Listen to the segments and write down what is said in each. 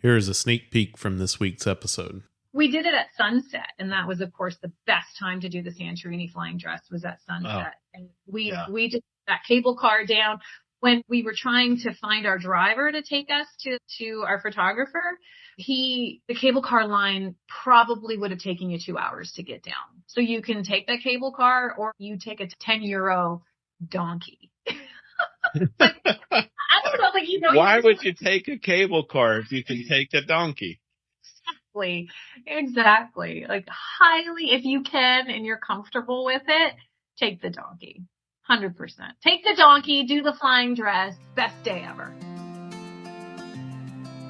Here is a sneak peek from this week's episode. We did it at sunset, and that was, of course, the best time to do the Santorini flying dress was at sunset. And we did that cable car down. When we were trying to find our driver to take us to our photographer, the cable car line probably would have taken you 2 hours to get down. So you can take that cable car or you take a 10-euro donkey. I don't know, Why would you take a cable car if you can take a donkey? Exactly. Like, highly, if you can and you're comfortable with it, take the donkey. 100%. Take the donkey, do the flying dress. Best day ever.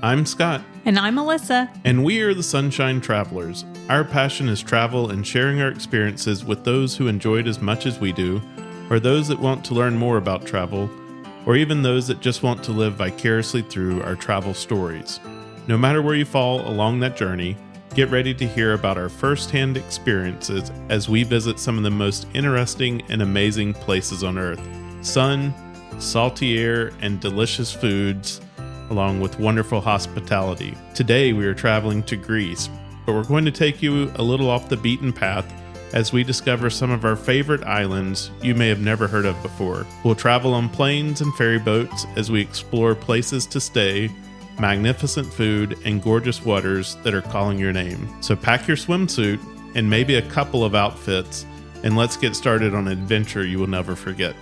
I'm Scott. And I'm Melissa. And we are the Sunshine Travelers. Our passion is travel and sharing our experiences with those who enjoy it as much as we do, or those that want to learn more about travel, or even those that just want to live vicariously through our travel stories. No matter where you fall along that journey, get ready to hear about our first-hand experiences as we visit some of the most interesting and amazing places on Earth. Sun, salty air, and delicious foods, along with wonderful hospitality. Today we are traveling to Greece, but we're going to take you a little off the beaten path as we discover some of our favorite islands you may have never heard of before. We'll travel on planes and ferry boats as we explore places to stay, magnificent food, and gorgeous waters that are calling your name. So pack your swimsuit and maybe a couple of outfits, and let's get started on an adventure you will never forget.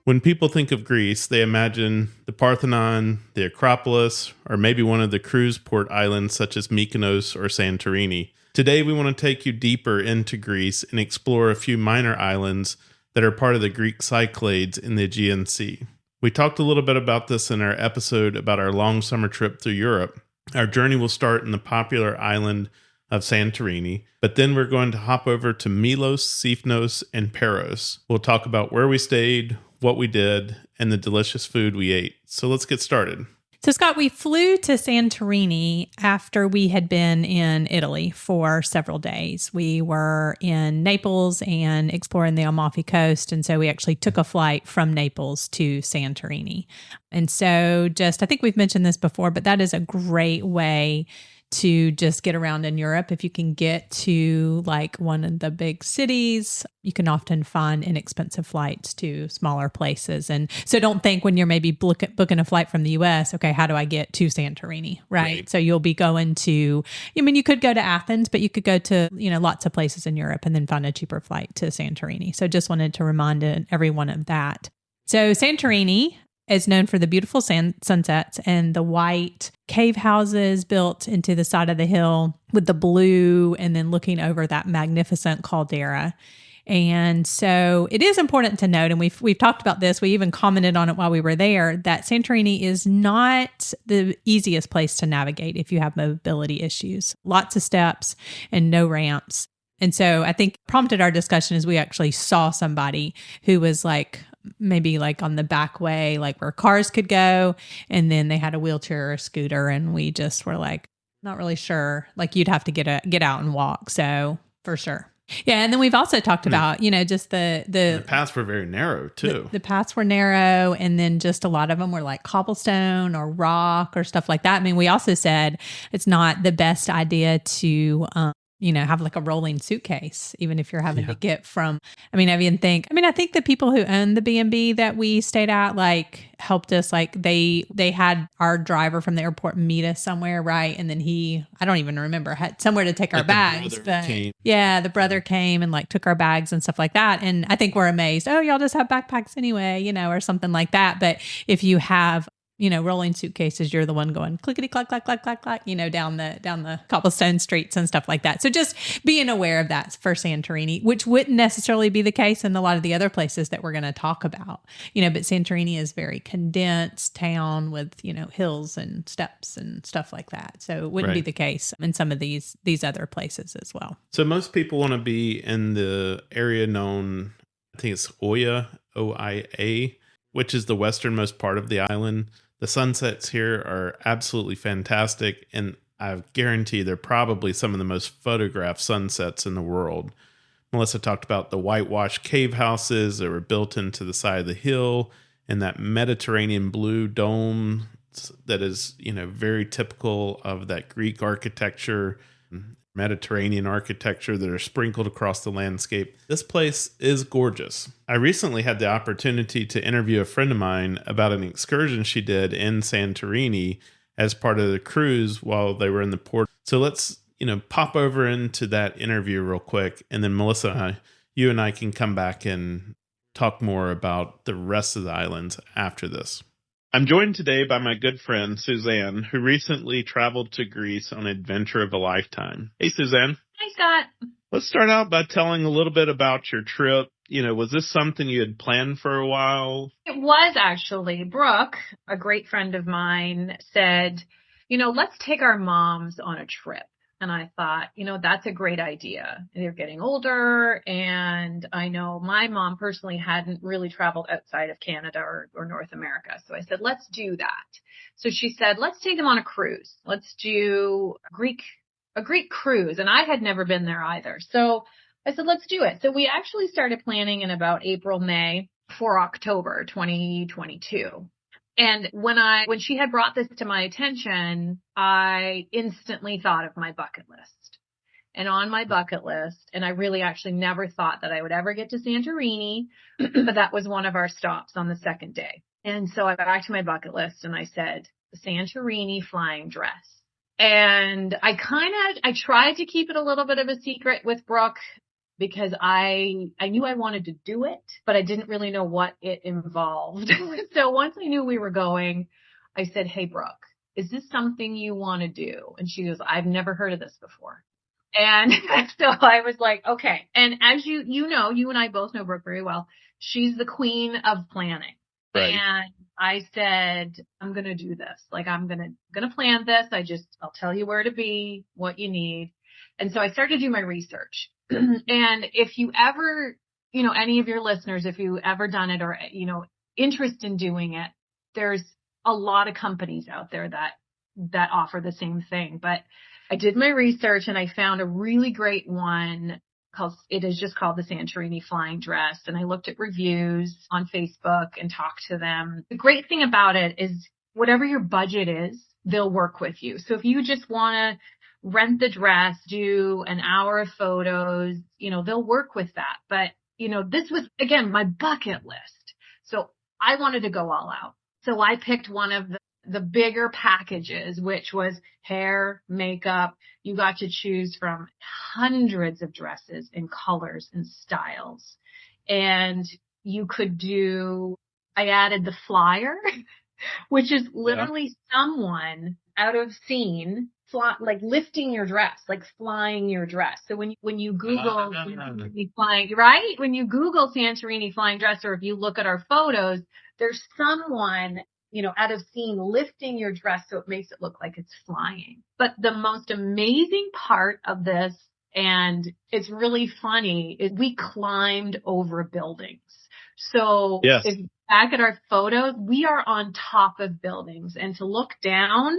When people think of Greece, they imagine the Parthenon, the Acropolis, or maybe one of the cruise port islands such as Mykonos or Santorini. Today we want to take you deeper into Greece and explore a few minor islands that are part of the Greek Cyclades in the Aegean Sea. We talked a little bit about this in our episode about our long summer trip through Europe. Our journey will start in the popular island of Santorini, but then we're going to hop over to Milos, Sifnos, and Paros. We'll talk about where we stayed, what we did, and the delicious food we ate. So let's get started. So, Scott, we flew to Santorini after we had been in Italy for several days. We were in Naples and exploring the Amalfi Coast, and so we actually took a flight from Naples to Santorini. And so I think we've mentioned this before, but that is a great way to just get around in Europe. If you can get to like one of the big cities, you can often find inexpensive flights to smaller places. And so don't think when you're maybe booking a flight from the US, okay, how do I get to Santorini, right? So you'll be going to, you could go to Athens, but you could go to, lots of places in Europe and then find a cheaper flight to Santorini. So just wanted to remind everyone of that. So Santorini is known for the beautiful sunsets and the white cave houses built into the side of the hill with the blue and then looking over that magnificent caldera. And so it is important to note, and we've talked about this, we even commented on it while we were there, that Santorini is not the easiest place to navigate if you have mobility issues. Lots of steps and no ramps. And so I think prompted our discussion is we actually saw somebody who was maybe on the back way, where cars could go. And then they had a wheelchair or a scooter. And we just were not really sure. You'd have to get out and walk. So for sure. Yeah. And then we've also talked about, just the paths were very narrow too. The paths were narrow. And then just a lot of them were cobblestone or rock or stuff like that. I mean, we also said it's not the best idea to, have a rolling suitcase, even if you're having to get from, I think the people who owned the B&B that we stayed at, helped us, they had our driver from the airport meet us somewhere, right? And then I don't even remember, had somewhere to take our bags. But the brother came and took our bags and stuff like that. And I think we're amazed. Oh, y'all just have backpacks anyway, or something like that. But if you have rolling suitcases, you're the one going clickety clack, clack, clack, clack, clack, down the cobblestone streets and stuff like that. So just being aware of that for Santorini, which wouldn't necessarily be the case in a lot of the other places that we're going to talk about, but Santorini is very condensed town with, hills and steps and stuff like that. So it wouldn't be the case in some of these other places as well. So most people want to be in the area known, I think it's Oia, O-I-A, which is the westernmost part of the island. The sunsets here are absolutely fantastic, and I guarantee they're probably some of the most photographed sunsets in the world. Melissa talked about the whitewashed cave houses that were built into the side of the hill and that Mediterranean blue dome that is, very typical of that Greek architecture, Mediterranean architecture that are sprinkled across the landscape. This place is gorgeous. I recently had the opportunity to interview a friend of mine about an excursion she did in Santorini as part of the cruise while they were in the port. So let's, pop over into that interview real quick. And then Melissa, you and I can come back and talk more about the rest of the islands after this. I'm joined today by my good friend, Suzanne, who recently traveled to Greece on an adventure of a lifetime. Hey, Suzanne. Hi, Scott. Let's start out by telling a little bit about your trip. Was this something you had planned for a while? It was actually. Brooke, a great friend of mine, said, let's take our moms on a trip. And I thought, that's a great idea. They're getting older, and I know my mom personally hadn't really traveled outside of Canada or North America. So I said, let's do that. So she said, let's take them on a cruise. Let's do a Greek cruise. And I had never been there either. So I said, let's do it. So we actually started planning in about April, May for October 2022. And when she had brought this to my attention, I instantly thought of my bucket list. And on my bucket list, and I really actually never thought that I would ever get to Santorini, but that was one of our stops on the second day. And so I got back to my bucket list and I said, the Santorini flying dress. And I tried to keep it a little bit of a secret with Brooke, because I knew I wanted to do it, but I didn't really know what it involved. So once I knew we were going, I said, hey, Brooke, is this something you want to do? And she goes, I've never heard of this before. And so I was like, okay. And as you know, you and I both know Brooke very well. She's the queen of planning. Right. And I said, I'm going to do this. Like, I'm going to plan this. I'll tell you where to be, what you need. And so I started to do my research. And if you ever, any of your listeners, if you ever done it or, interest in doing it, there's a lot of companies out there that offer the same thing. But I did my research and I found a really great one it is just called the Santorini flying dress. And I looked at reviews on Facebook and talked to them. The great thing about it is whatever your budget is, they'll work with you. So if you just want to rent the dress, do an hour of photos, they'll work with that. But, this was, again, my bucket list. So I wanted to go all out. So I picked one of the bigger packages, which was hair, makeup. You got to choose from hundreds of dresses in colors and styles. And you could I added the flyer, which is literally someone out of scene, like lifting your dress, like flying your dress. So when you Google Santorini flying, right? When you Google Santorini flying dress, or if you look at our photos, there's someone, out of scene lifting your dress. So it makes it look like it's flying. But the most amazing part of this, and it's really funny, is we climbed over buildings. So yes. If you back at our photos, we are on top of buildings, and to look down,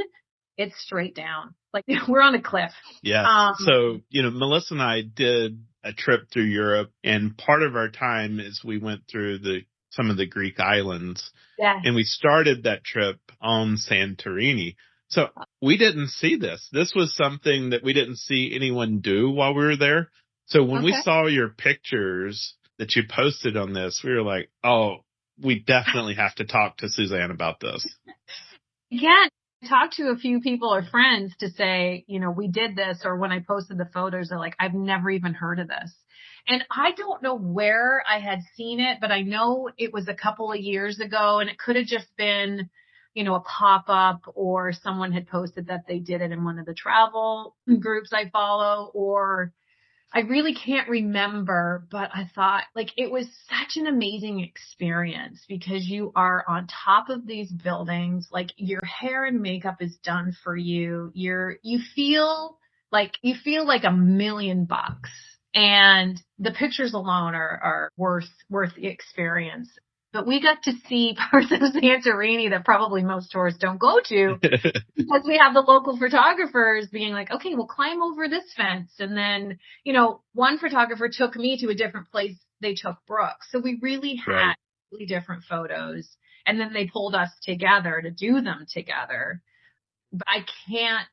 it's straight down. Like we're on a cliff. Yeah. So, Melissa and I did a trip through Europe, and part of our time is we went through some of the Greek islands. Yeah. And we started that trip on Santorini. So we didn't see this. This was something that we didn't see anyone do while we were there. So when we saw your pictures that you posted on this, we were like, oh, we definitely have to talk to Suzanne about this. Yeah. I talked to a few people or friends to say, we did this, or when I posted the photos, they're like, I've never even heard of this. And I don't know where I had seen it, but I know it was a couple of years ago, and it could have just been, a pop-up, or someone had posted that they did it in one of the travel groups I follow, or I really can't remember, but I thought it was such an amazing experience because you are on top of these buildings, your hair and makeup is done for you. You feel like $1 million, and the pictures alone are worth the experience. But we got to see parts of Santorini that probably most tourists don't go to because we have the local photographers being like, okay, we'll climb over this fence. And then, one photographer took me to a different place. They took Brooke. So we really had really different photos. And then they pulled us together to do them together. But I can't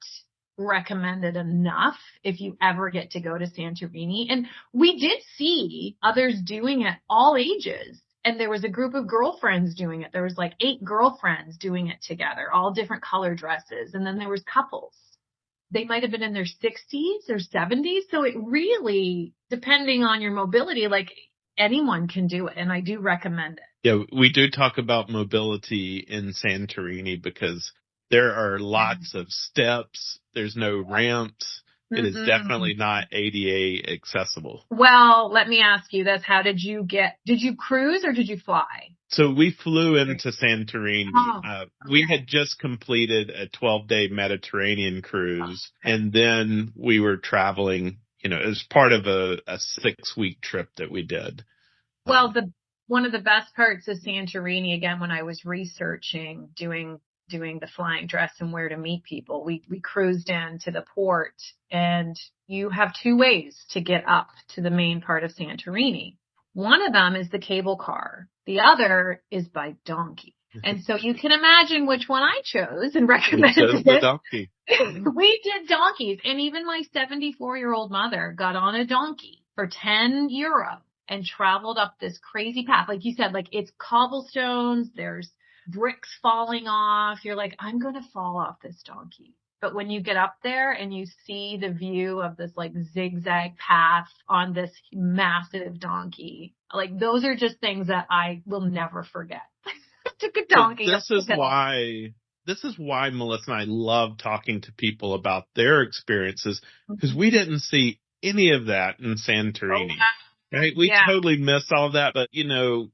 recommend it enough if you ever get to go to Santorini. And we did see others doing it, all ages. And there was a group of girlfriends doing it. There was like 8 girlfriends doing it together, all different color dresses. And then there was couples. They might have been in their 60s or 70s. So it really, depending on your mobility, like anyone can do it. And I do recommend it. Yeah, we do talk about mobility in Santorini because there are lots of steps. There's no ramps. It is definitely not ADA accessible. Well, let me ask you this. How did you cruise or did you fly? So we flew into Santorini. We had just completed a 12-day Mediterranean cruise, and then we were traveling, as part of a 6-week trip that we did. Well, one of the best parts of Santorini, again, when I was researching, doing the flying dress and where to meet people, we cruised into the port, and you have 2 ways to get up to the main part of Santorini. One of them is the cable car. The other is by donkey. And so you can imagine which one I chose and recommended. The donkey. We did donkeys. And even my 74-year-old mother got on a donkey for €10 and traveled up this crazy path. Like you said, like it's cobblestones. There's bricks falling off. You're like, I'm going to fall off this donkey. But when you get up there and you see the view of this like zigzag path on this massive donkey, like those are just things that I will never forget. Took a donkey. So this is why Melissa and I love talking to people about their experiences, because we didn't see any of that in Santorini. Right? We totally missed all of that. But,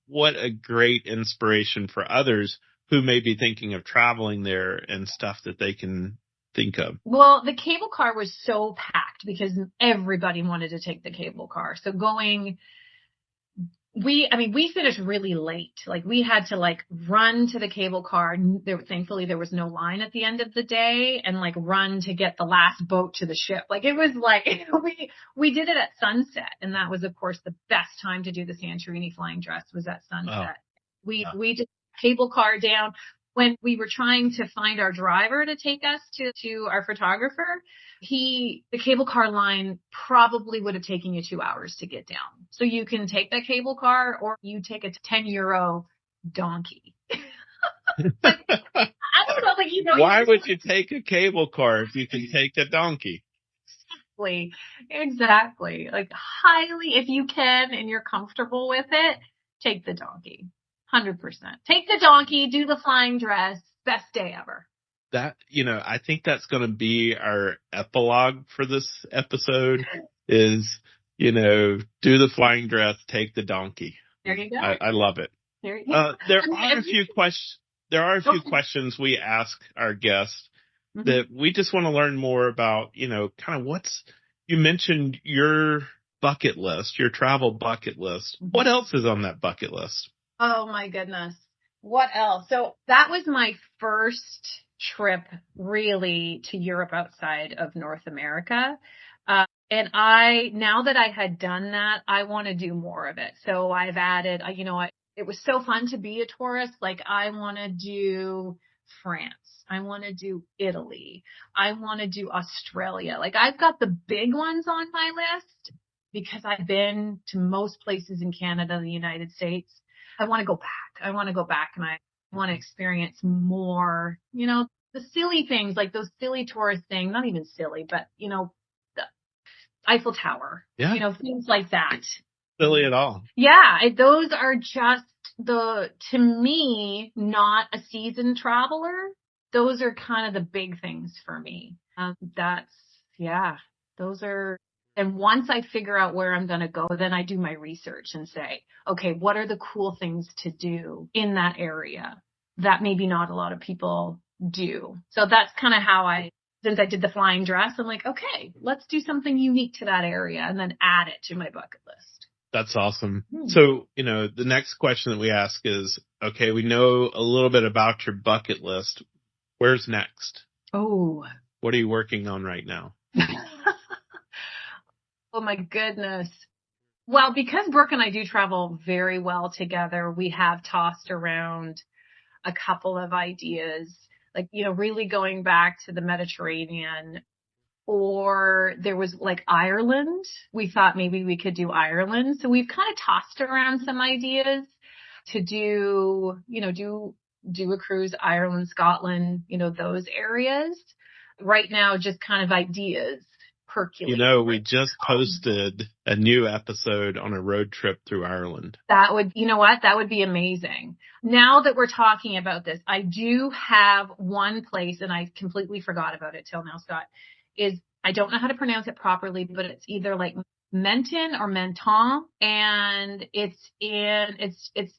what a great inspiration for others who may be thinking of traveling there and stuff that they can think of. Well, the cable car was so packed because everybody wanted to take the cable car. So we finished really late. Like we had to run to the cable car. Thankfully there was no line at the end of the day, and run to get the last boat to the ship. It was we did it at sunset, and that was of course the best time to do the Santorini flying dress was at sunset. We did cable car down. When we were trying to find our driver to take us to our photographer, the cable car line probably would have taken you 2 hours to get down. So you can take that cable car or you take a €10 donkey. I don't know, why would you take a cable car if you can take a donkey? Exactly. Highly, if you can and you're comfortable with it, take the donkey. 100%. Take the donkey, do the flying dress. Best day ever. That, I think that's going to be our epilogue for this episode is, do the flying dress, take the donkey. There you go. I love it. There you go. There are a few questions we ask our guests that we just want to learn more about, kind of you mentioned your bucket list, your travel bucket list. What else is on that bucket list? Oh my goodness. What else? So that was my first trip really to Europe outside of North America. And now that I had done that, I want to do more of it. So I've added, it was so fun to be a tourist. I want to do France. I want to do Italy. I want to do Australia. I've got the big ones on my list because I've been to most places in Canada and the United States. I want to go back. I want to go back and I want to experience more, the silly things, those silly tourist things, not even silly, but, the Eiffel Tower, things like that. Silly at all. Yeah. Those are just to me, not a seasoned traveler. Those are kind of the big things for me. Those are. And once I figure out where I'm going to go, then I do my research and say, okay, what are the cool things to do in that area that maybe not a lot of people do? So that's kind of how since I did the flying dress, I'm like, okay, let's do something unique to that area and then add it to my bucket list. That's awesome. So, the next question that we ask is, okay, we know a little bit about your bucket list. Where's next? Oh. What are you working on right now? Oh my goodness. Well, because Brooke and I do travel very well together, we have tossed around a couple of ideas, like, really going back to the Mediterranean, or there was like Ireland. We thought maybe we could do Ireland. So we've kind of tossed around some ideas to do a cruise, Ireland, Scotland, those areas. Right now, just kind of ideas percolating. We just posted a new episode on a road trip through Ireland. That would, that would be amazing. Now that we're talking about this, I do have one place, and I completely forgot about it till now, Scott, I don't know how to pronounce it properly, but it's either like Menton or Menton, and it's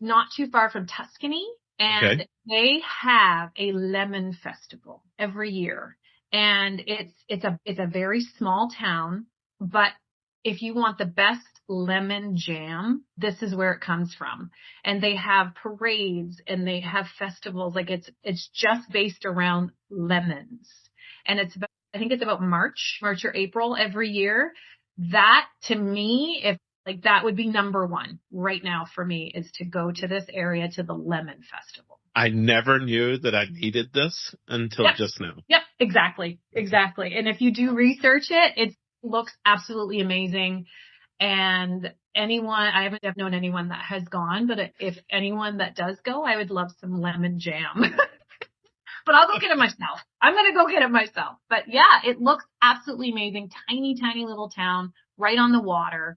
not too far from Tuscany, and They have a lemon festival every year. And it's a very small town, but if you want the best lemon jam, this is where it comes from. And they have parades and they have festivals. Like it's just based around lemons. And I think it's about March or April every year. That, to me, that would be number one right now for me, is to go to this area, to the lemon festival. I never knew that I needed this until just now. Yep, exactly. And if you do research it looks absolutely amazing. And I haven't known anyone that has gone, but if anyone that does go, I would love some lemon jam. But I'll go get it myself. I'm going to go get it myself. But yeah, it looks absolutely amazing. Tiny, tiny little town right on the water.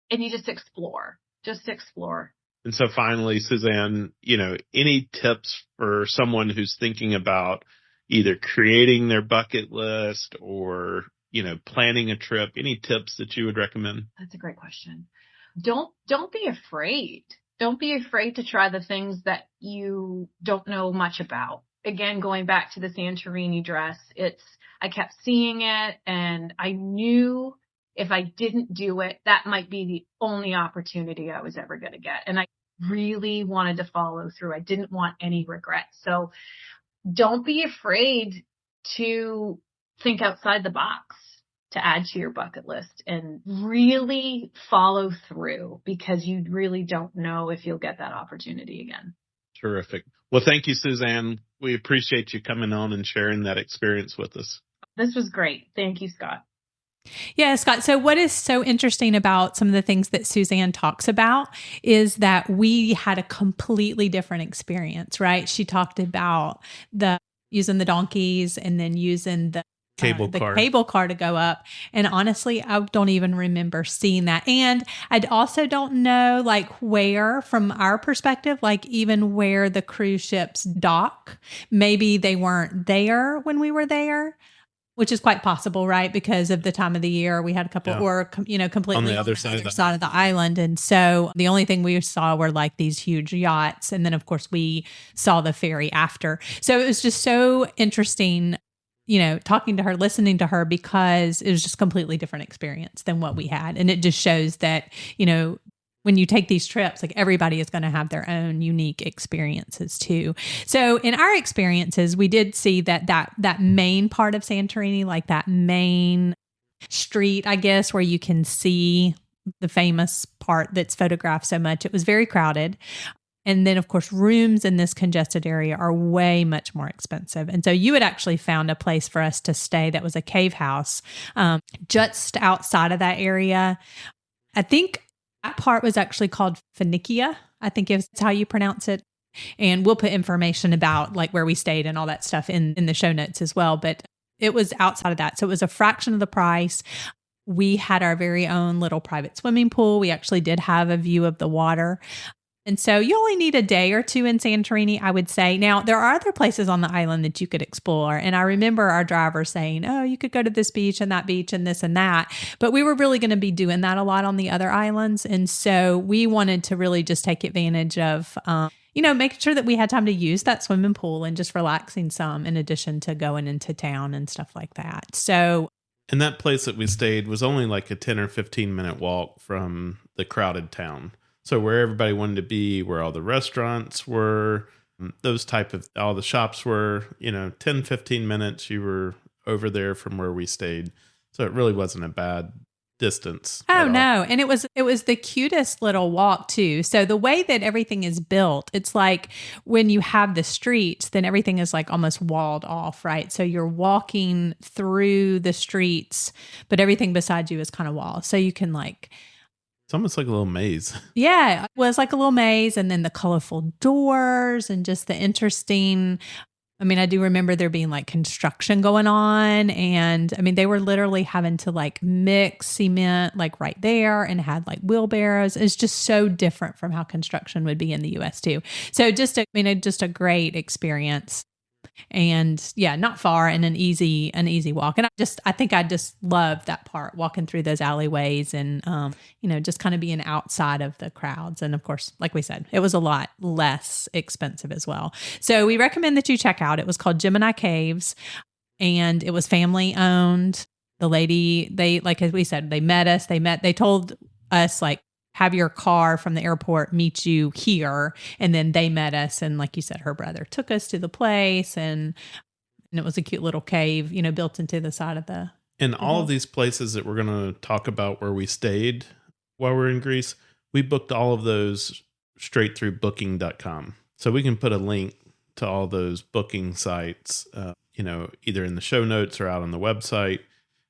And you just explore. And so finally, Suzanne, any tips for someone who's thinking about either creating their bucket list or, planning a trip? Any tips that you would recommend? That's a great question. Don't be afraid. Don't be afraid to try the things that you don't know much about. Again, going back to the Santorini dress, I kept seeing it, and I knew if I didn't do it, that might be the only opportunity I was ever going to get. And I really wanted to follow through. I didn't want any regrets. So don't be afraid to think outside the box to add to your bucket list, and really follow through, because you really don't know if you'll get that opportunity again. Terrific. Well, thank you, Suzanne. We appreciate you coming on and sharing that experience with us. This was great. Thank you, Scott. Yeah, Scott. So what is so interesting about some of the things that Suzanne talks about is that we had a completely different experience, right? She talked about using the donkeys and then using the cable car to go up. And honestly, I don't even remember seeing that. And I also don't know where, from our perspective, even where the cruise ships dock. Maybe they weren't there when we were there, which is quite possible, right? Because of the time of the year, we had a couple, or completely on the other side of the island. And so the only thing we saw were these huge yachts. And then of course we saw the ferry after. So it was just so interesting, talking to her, listening to her, because it was just a completely different experience than what we had. And it just shows that, when you take these trips, everybody is going to have their own unique experiences too. So in our experiences, we did see that main part of Santorini, that main street, I guess, where you can see the famous part that's photographed so much. It was very crowded. And then, of course, rooms in this congested area are way much more expensive. And so you had actually found a place for us to stay that was a cave house just outside of that area. I think that part was actually called Phoenicia, I think is how you pronounce it. And we'll put information about where we stayed and all that stuff in the show notes as well. But it was outside of that. So it was a fraction of the price. We had our very own little private swimming pool. We actually did have a view of the water. And so you only need a day or two in Santorini, I would say. Now, there are other places on the island that you could explore. And I remember our driver saying, oh, you could go to this beach and this and that. But we were really going to be doing that a lot on the other islands. And so we wanted to really just take advantage of, making sure that we had time to use that swimming pool and just relaxing some, in addition to going into town and stuff like that. So. And that place that we stayed was only a 10 or 15 minute walk from the crowded town. So where everybody wanted to be, where all the restaurants were, all the shops were, 10, 15 minutes, you were over there from where we stayed. So it really wasn't a bad distance. Oh no. And it was the cutest little walk too. So the way that everything is built, it's like when you have the streets, then everything is like almost walled off, right? So you're walking through the streets, but everything beside you is kind of walled. So you can like, it's almost like a little maze. Yeah, it was like a little maze, and then the colorful doors and just the interesting. I mean, I do remember there being like construction going on, and I mean, they were literally having to like mix cement like right there and had like wheelbarrows. It's just so different from how construction would be in the US too. So just a great experience. And yeah, not far and an easy walk. And I think I just loved that part, walking through those alleyways and, just kind of being outside of the crowds. And of course, like we said, it was a lot less expensive as well. So we recommend that you check out. It was called Gemini Caves, and it was family owned. The lady, as we said, they met us. They told us like, have your car from the airport meet you here. And then they met us. And like you said, her brother took us to the place, and it was a cute little cave, built into the side of the. And all of these places that we're going to talk about where we stayed while we're in Greece, we booked all of those straight through booking.com. So we can put a link to all those booking sites, either in the show notes or out on the website,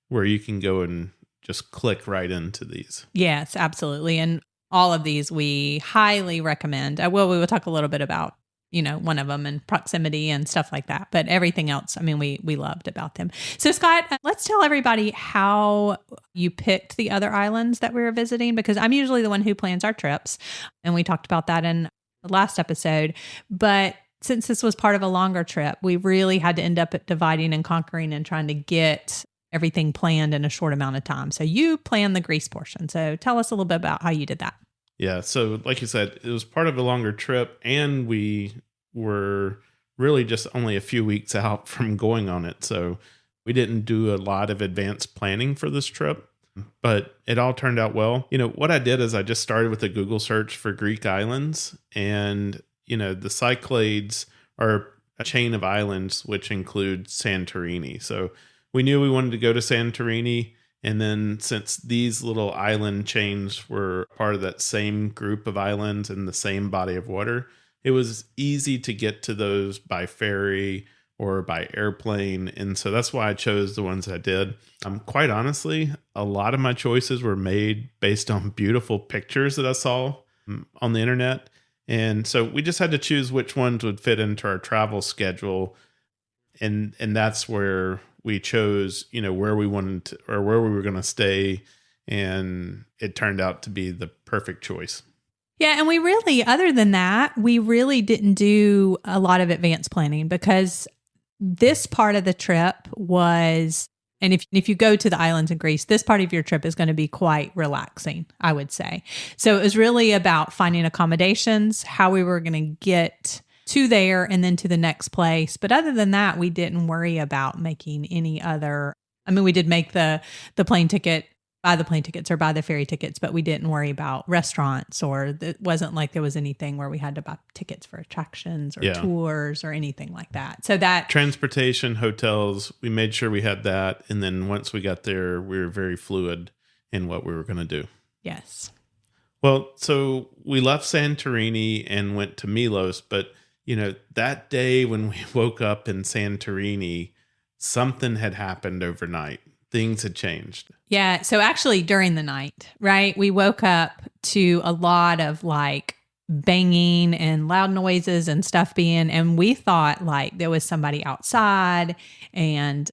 where you can go and just click right into these. Yes, absolutely. And all of these we highly recommend. We will talk a little bit about, one of them and proximity and stuff like that. But everything else, I mean, we loved about them. So Scott, let's tell everybody how you picked the other islands that we were visiting, because I'm usually the one who plans our trips. And we talked about that in the last episode. But since this was part of a longer trip, we really had to end up at dividing and conquering and trying to get everything planned in a short amount of time. So you planned the Greece portion. So tell us a little bit about how you did that. Yeah. So like you said, it was part of a longer trip, and we were really just only a few weeks out from going on it. So we didn't do a lot of advanced planning for this trip, but it all turned out well. What I did is I just started with a Google search for Greek islands, and, the Cyclades are a chain of islands, which include Santorini. So we knew we wanted to go to Santorini, and then since these little island chains were part of that same group of islands in the same body of water, it was easy to get to those by ferry or by airplane. And so that's why I chose the ones I did. Quite honestly, a lot of my choices were made based on beautiful pictures that I saw on the internet. And so we just had to choose which ones would fit into our travel schedule. And that's where we chose, where we wanted to, or where we were going to stay. And it turned out to be the perfect choice. Yeah. And we really, other than that, we really didn't do a lot of advanced planning, because this part of the trip was, and if you go to the islands in Greece, this part of your trip is going to be quite relaxing, I would say. So it was really about finding accommodations, how we were going to get to there and then to the next place. But other than that, we didn't worry about making any other. I mean, we did make the plane ticket, buy the plane tickets or buy the ferry tickets, but we didn't worry about restaurants, or it wasn't like there was anything where we had to buy tickets for attractions or tours or anything like that. So that transportation, hotels, we made sure we had that. And then once we got there, we were very fluid in what we were going to do. Yes. Well, so we left Santorini and went to Milos, but that day when we woke up in Santorini, something had happened overnight. Things had changed. Yeah. So actually during the night, right, we woke up to a lot of like banging and loud noises and stuff and we thought like there was somebody outside and,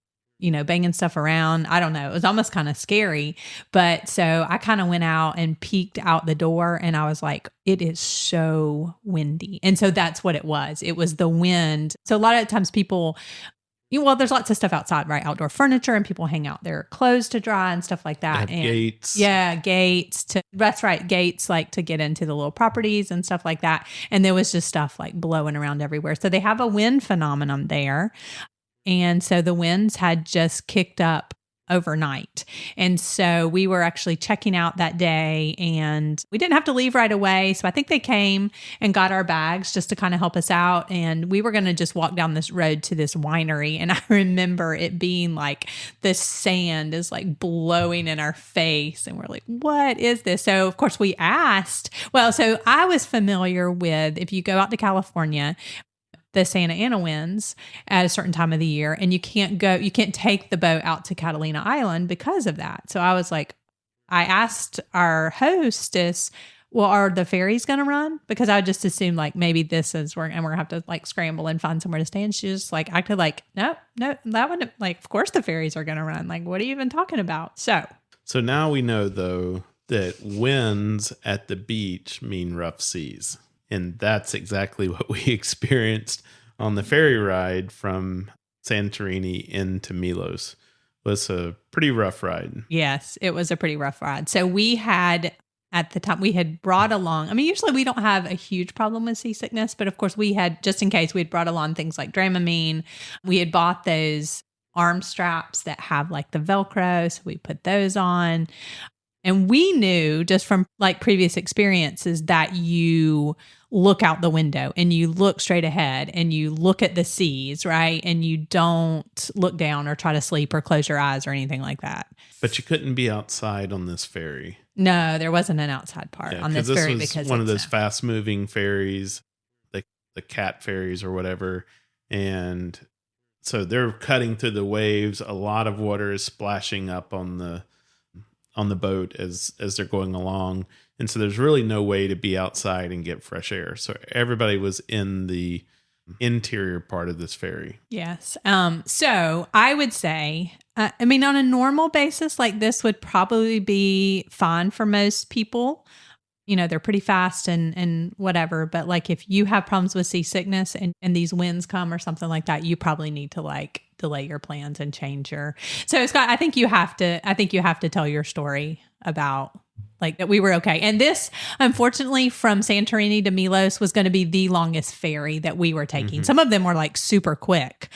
banging stuff around. I don't know. It was almost kind of scary. But so I kind of went out and peeked out the door, and I was like, it is so windy. And so that's what it was. It was the wind. So a lot of times people, there's lots of stuff outside, right? Outdoor furniture, and people hang out their clothes to dry and stuff like that. And gates. Yeah, gates. That's right. Gates like to get into the little properties and stuff like that. And there was just stuff like blowing around everywhere. So they have a wind phenomenon there. And so the winds had just kicked up overnight. And so we were actually checking out that day and we didn't have to leave right away. So I think they came and got our bags just to kind of help us out. And we were going to just walk down this road to this winery. And I remember it being like the sand is like blowing in our face. And we're like, what is this? So of course we asked, so I was familiar with, if you go out to California, the Santa Ana winds at a certain time of the year, and you can't take the boat out to Catalina Island because of that. So I was like, I asked our hostess, well, are the ferries going to run? Because I just assumed like maybe this is we're going to have to like scramble and find somewhere to stay. And she just like acted like, no, that wouldn't, like, of course the ferries are going to run. Like, what are you even talking about? So now we know though that winds at the beach mean rough seas. And that's exactly what we experienced on the ferry ride from Santorini into Milos. It was a pretty rough ride. Yes, it was a pretty rough ride. So we had, at the time, we had brought along, usually we don't have a huge problem with seasickness, but of course we had, just in case, we had brought along things like Dramamine. We had bought those arm straps that have like the Velcro, so we put those on. And we knew just from like previous experiences that you look out the window and you look straight ahead and you look at the seas, right? And you don't look down or try to sleep or close your eyes or anything like that. But you couldn't be outside on this ferry. No, there wasn't an outside part on this ferry because this was one of those fast moving ferries, the cat ferries or whatever. And so they're cutting through the waves. A lot of water is splashing up on the boat as they're going along. And so there's really no way to be outside and get fresh air. So everybody was in the interior part of this ferry. Yes. So I would say, on a normal basis, like this would probably be fine for most people. They're pretty fast and whatever. But like if you have problems with seasickness and these winds come or something like that, you probably need to like delay your plans and change your. So Scott, I think you have to tell your story about like that we were okay. And this, unfortunately, from Santorini to Milos was going to be the longest ferry that we were taking. Mm-hmm. Some of them were like super quick.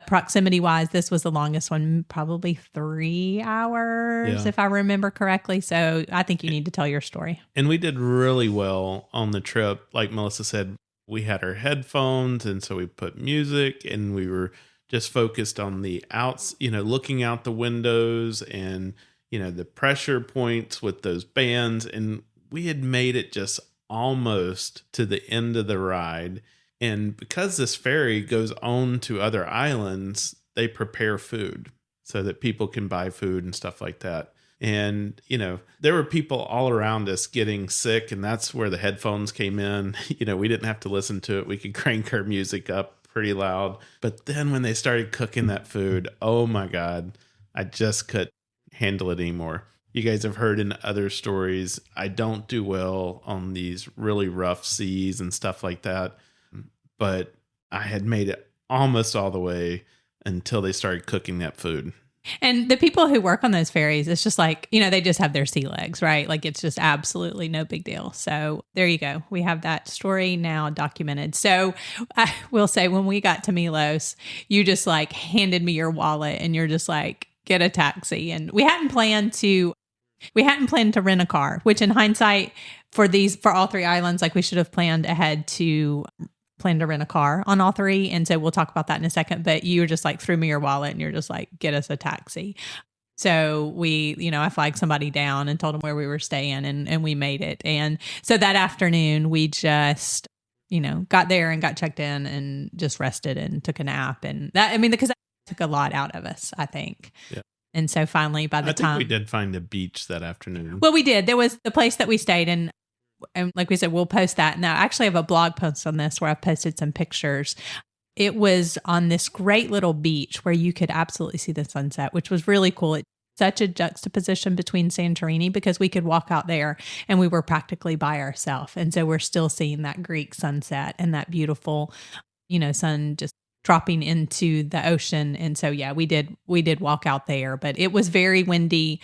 Proximity wise, this was the longest one, probably 3 hours, if I remember correctly. So I think you need to tell your story. And we did really well on the trip. Like Melissa said, we had our headphones, and so we put music, and we were just focused on the outs, looking out the windows and, the pressure points with those bands. And we had made it just almost to the end of the ride. And because this ferry goes on to other islands, they prepare food so that people can buy food and stuff like that. And, there were people all around us getting sick, and that's where the headphones came in. We didn't have to listen to it. We could crank our music up pretty loud. But then when they started cooking that food, oh my God, I just couldn't handle it anymore. You guys have heard in other stories, I don't do well on these really rough seas and stuff like that. But I had made it almost all the way until they started cooking that food. And the people who work on those ferries, it's just like, they just have their sea legs, right? Like it's just absolutely no big deal. So there you go. We have that story now documented. So I will say when we got to Milos, you just like handed me your wallet and you're just like, get a taxi. And we hadn't planned to rent a car, which in hindsight for all three islands, like we should have planned ahead to plan to rent a car on all three. And so we'll talk about that in a second, but you just like threw me your wallet and you're just like, get us a taxi. So we, I flagged somebody down and told them where we were staying and we made it. And so that afternoon we just, got there and got checked in and just rested and took a nap. And that, because that took a lot out of us, I think. Yeah. And so finally by the time we did find a beach that afternoon. Well, we did. There was the place that we stayed in. And like we said, we'll post that. Now, I actually have a blog post on this where I've posted some pictures. It was on this great little beach where you could absolutely see the sunset, which was really cool. It's such a juxtaposition between Santorini because we could walk out there and we were practically by ourselves. And so we're still seeing that Greek sunset and that beautiful, sun just dropping into the ocean. And so, yeah, we did walk out there, but it was very windy.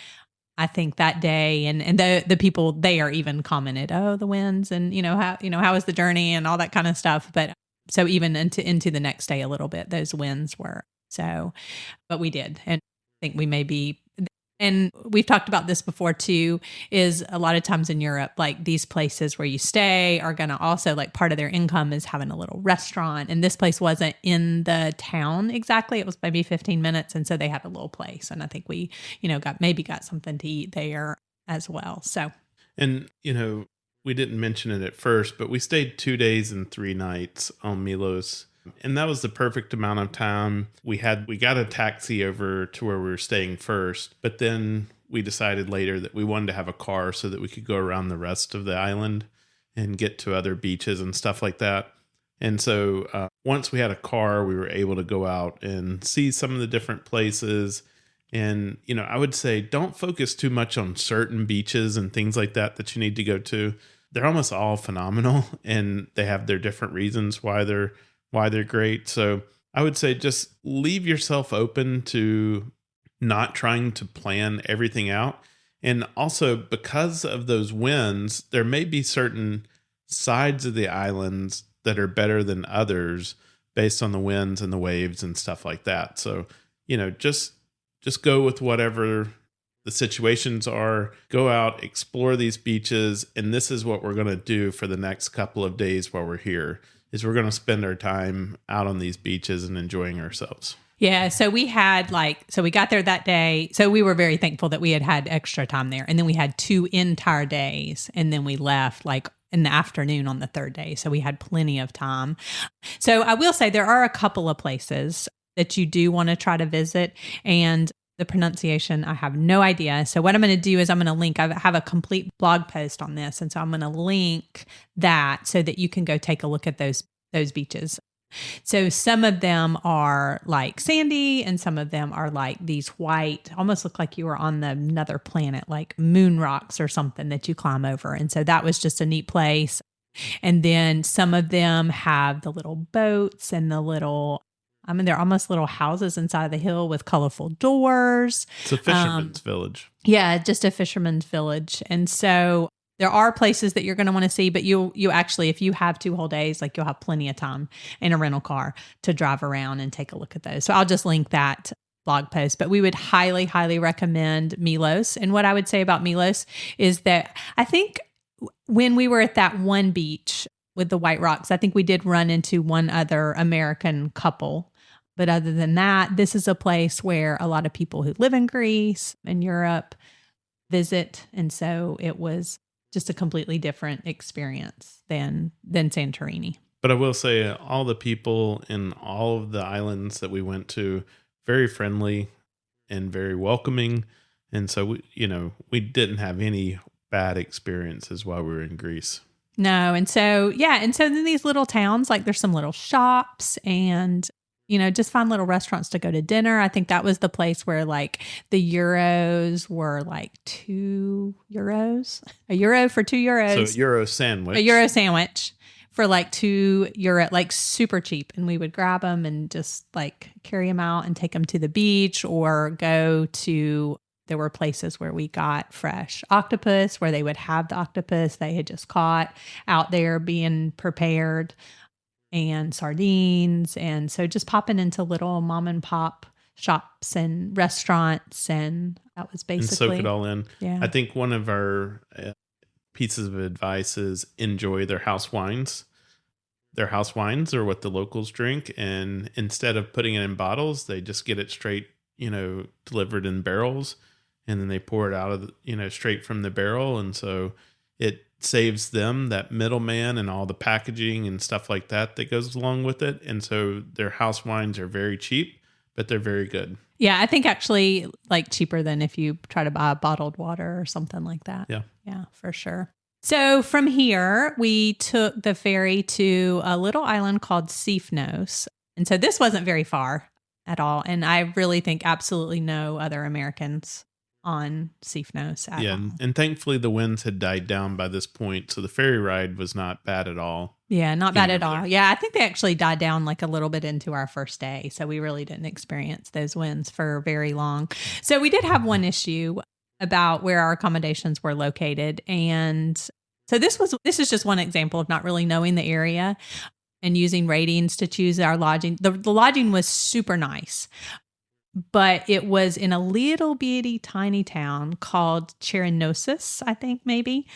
I think that day, and the people there even commented, "Oh, the winds, and how was the journey, and all that kind of stuff." But so even into the next day a little bit, those winds were so. But we did, and I think we may be And we've talked about this before too, is a lot of times in Europe, like these places where you stay are going to also, like, part of their income is having a little restaurant. And this place wasn't in the town exactly. It was maybe 15 minutes. And so they had a little place. And I think we, got something to eat there as well. So, and, we didn't mention it at first, but we stayed 2 days and 3 nights on Milos. And that was the perfect amount of time. We got a taxi over to where we were staying first, but then we decided later that we wanted to have a car so that we could go around the rest of the island and get to other beaches and stuff like that. And so once we had a car, we were able to go out and see some of the different places. And, I would say don't focus too much on certain beaches and things like that you need to go to. They're almost all phenomenal, and they have their different reasons why they're great. So I would say just leave yourself open to not trying to plan everything out. And also, because of those winds, there may be certain sides of the islands that are better than others based on the winds and the waves and stuff like that. So, just go with whatever the situations are. Go out, explore these beaches. And this is what we're going to do for the next couple of days while we're here. Is we're going to spend our time out on these beaches and enjoying ourselves. Yeah. So we had we got there that day. So we were very thankful that we had extra time there. And then we had 2 entire days. And then we left in the afternoon on the 3rd day. So we had plenty of time. So I will say there are a couple of places that you do want to try to visit. And the pronunciation, I have no idea. So what I'm going to do is I'm going to link, I have a complete blog post on this. And so I'm going to link that so that you can go take a look at those beaches. So some of them are like sandy and some of them are like these white, almost look like you were on another planet, like moon rocks or something that you climb over. And so that was just a neat place. And then some of them have the little boats and they're almost little houses inside the hill with colorful doors. It's a fisherman's village. Yeah, just a fisherman's village. And so there are places that you're going to want to see, but you actually, if you have 2 whole days, you'll have plenty of time in a rental car to drive around and take a look at those. So I'll just link that blog post, but we would highly, highly recommend Milos. And what I would say about Milos is that I think when we were at that one beach with the white rocks, I think we did run into one other American couple. But other than that, this is a place where a lot of people who live in Greece and Europe visit. And so it was just a completely different experience than Santorini. But I will say all the people in all of the islands that we went to, very friendly and very welcoming. And so, we didn't have any bad experiences while we were in Greece. No. And so, and so in these little towns, there's some little shops and just find little restaurants to go to dinner. I think that was the place where the euros were €2, €1 for €2. So Euro sandwich. A Euro sandwich for €2, super cheap. And we would grab them and just carry them out and take them to the beach or there were places where we got fresh octopus, where they would have the octopus they had just caught out there being prepared. And sardines. And so just popping into little mom and pop shops and restaurants. And that was basically. And soak it all in. Yeah. I think one of our pieces of advice is enjoy their house wines. Their house wines are what the locals drink. And instead of putting it in bottles, they just get it straight, delivered in barrels. And then they pour it out of, straight from the barrel. And so it saves them that middleman and all the packaging and stuff like that goes along with it. And so their house wines are very cheap, but they're very good. Yeah, I think actually cheaper than if you try to buy bottled water or something like that. Yeah. Yeah, for sure. So from here, we took the ferry to a little island called Sifnos. And so this wasn't very far at all. And I really think absolutely no other Americans on Sifnos at all. And thankfully the winds had died down by this point, so the ferry ride was not bad at all. Yeah, not bad at all. Yeah, I think they actually died down a little bit into our first day, so we really didn't experience those winds for very long. So we did have one issue about where our accommodations were located, and so this is just one example of not really knowing the area and using ratings to choose our lodging. The lodging was super nice. but it was in a little bitty tiny town called Chernobyl, I think maybe.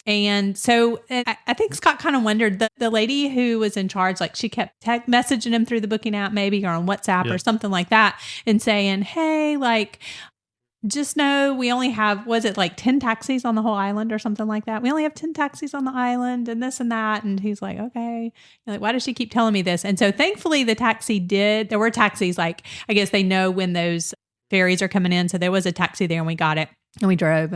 And so I think Scott kind of wondered, the lady who was in charge, like she kept messaging him through the booking app maybe, or on WhatsApp or something like that, and saying, hey, like, just know we only have, was it like 10 taxis on the whole island or something like that? We only have 10 taxis on the island and this and that. And he's like, okay. You're like, why does she keep telling me this? And so thankfully there were taxis, like, I guess they know when those ferries are coming in. So there was a taxi there and we got it. And we drove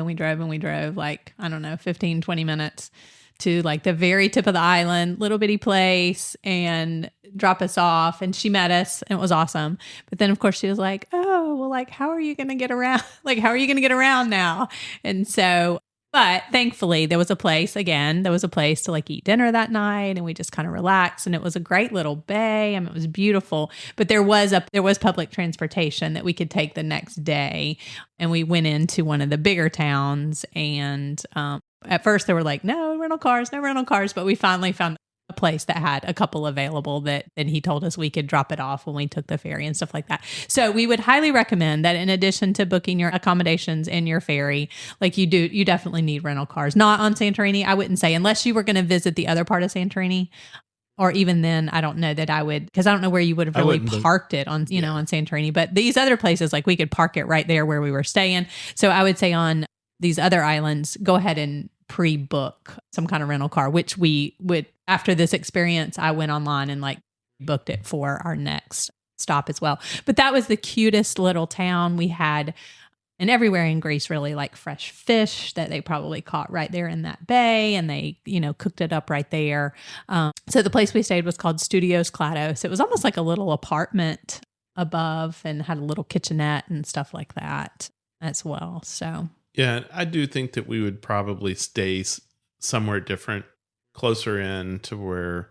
like, I don't know, 15, 20 minutes to like the very tip of the island, little bitty place, and drop us off. And she met us and it was awesome. But then of course she was like, oh, well, like, how are you going to get around? Like, how are you going to get around now? And so, but thankfully there was a place to like eat dinner that night, and we just kind of relaxed, and it was a great little bay. I mean, it was beautiful, but there was public transportation that we could take the next day. And we went into one of the bigger towns, and, at first they were like, no rental cars, but we finally found a place that had a couple available that he told us we could drop it off when we took the ferry and stuff like that. So we would highly recommend that in addition to booking your accommodations and your ferry, like you definitely need rental cars. Not on Santorini, I wouldn't say, unless you were going to visit the other part of Santorini. Or even then, I don't know that I would, because I don't know where you would have really parked it on, on Santorini. But these other places, like we could park it right there where we were staying. So I would say on these other islands, go ahead and pre-book some kind of rental car, which we would, after this experience, I went online and like booked it for our next stop as well. But that was the cutest little town we had. And everywhere in Greece, really, like fresh fish that they probably caught right there in that bay, and they, cooked it up right there. So the place we stayed was called Studios Klados. It was almost like a little apartment above, and had a little kitchenette and stuff like that as well. So yeah, I do think that we would probably stay somewhere different, closer in to where